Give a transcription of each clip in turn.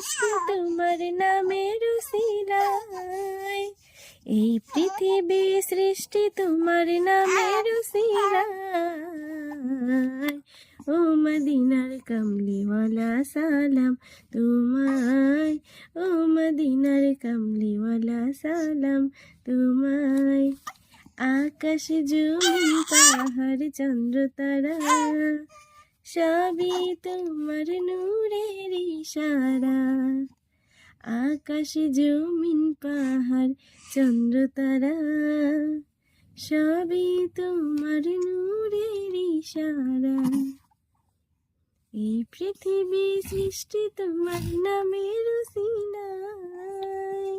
সৃষ্টি তোমার নামের উসিলায়, এই পৃথিবী সৃষ্টি তোমার নামের উসিলায়। ও মদিনার কামলিওয়ালা সালাম তোমায়, ও মদিনার কামলিওয়ালা সালাম তোমায়। আকাশ জমিন পাহাড় চন্দ্র তারা সবই তোমার নূরের ইশারা। আকাশ জমিন পাহাড় চন্দ্র তারা সবই তোমার নূরের ইশারা। এই পৃথিবী সৃষ্টি তোমার নামের উসিলায়,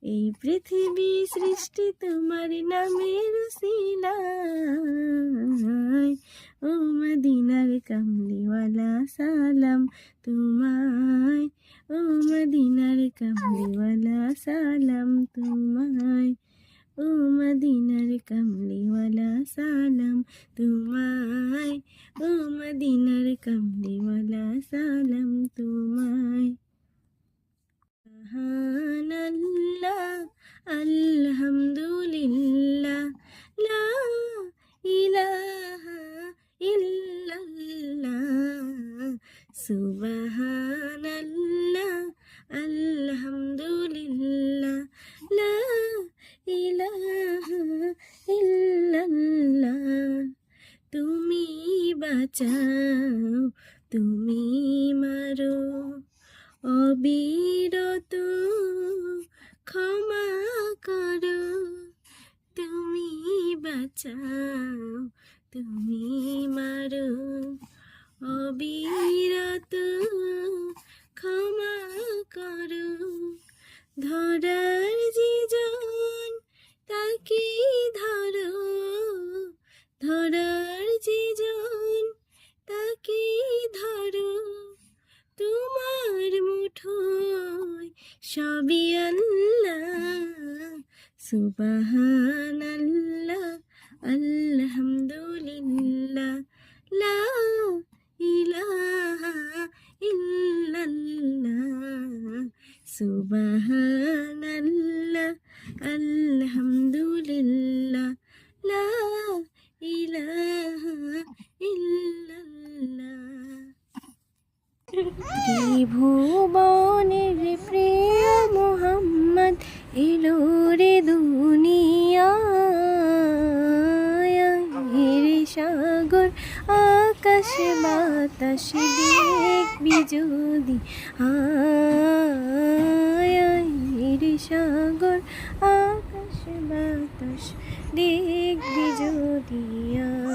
এই পৃথিবী সৃষ্টি তোমার নামের উসিলায়। ও মদিনার কামলিওয়ালা সালাম তোমায়, ও মদিনার কামলিওয়ালা সালাম তোমায়, ও মদিনার কামলিওয়ালা সালাম তোমায়, ও মদিনার কামলিওয়ালা সালাম তোমায়। সুবহানাল্লাহ আলহামদুলিল্লাহ লা ইলাহা ইল্লাল্লাহ। সুবহানাল্লাহ আলহামদুলিল্লাহ লা ইলাহা ইল্লাল্লাহ। তুমি বাঁচাও তুমি মারো অবিরত ক্ষমা করো। তুমি বাঁচাও তুমি মারো অবিরত ক্ষমা করো। ধরার যে জন তাকে ধরো, ধরার যে জন তাকে ধরো। তোমার মুঠোয় সবই আল্লাহ। সুবহানাল্লাহ আলহামদুলিল্লাহ লা ইলাহা ইল্লাল্লাহ। সুবহানাল্লাহ আলহামদুলিল্লাহ লা ইলাহা ইল্লাল্লাহ। ত্রিভুবনের প্রিয় মোহাম্মদ এলো রে দুনিয়ায়। রে সাগর আকাশ বাতাস দেখবি যদি আয়। রে সাগর আকাশ বাতাস দেখবি যদি আয়।